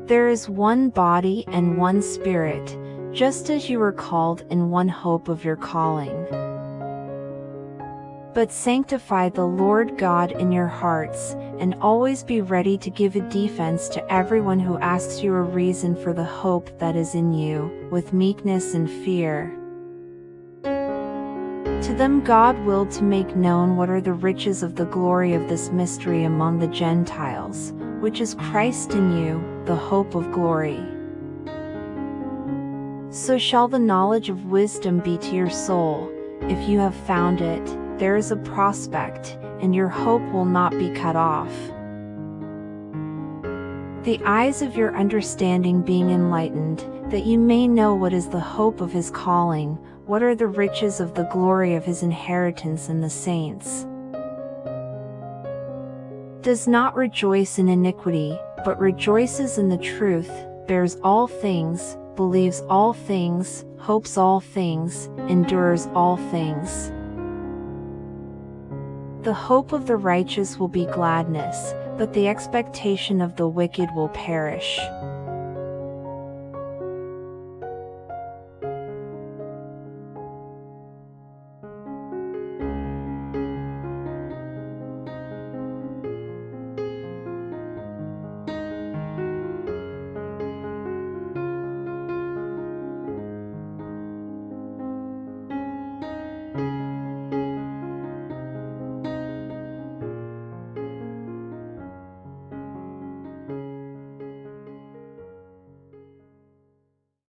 There is one body and one Spirit, just as you were called in one hope of your calling. But sanctify the Lord God in your hearts, and always be ready to give a defense to everyone who asks you a reason for the hope that is in you, with meekness and fear. To them God willed to make known what are the riches of the glory of this mystery among the Gentiles, which is Christ in you, the hope of glory. So shall the knowledge of wisdom be to your soul. If you have found it, there is a prospect, and your hope will not be cut off. The eyes of your understanding being enlightened, that you may know what is the hope of his calling, what are the riches of the glory of his inheritance in the saints. Does not rejoice in iniquity, but rejoices in the truth, bears all things, believes all things, hopes all things, endures all things. The hope of the righteous will be gladness, but the expectation of the wicked will perish.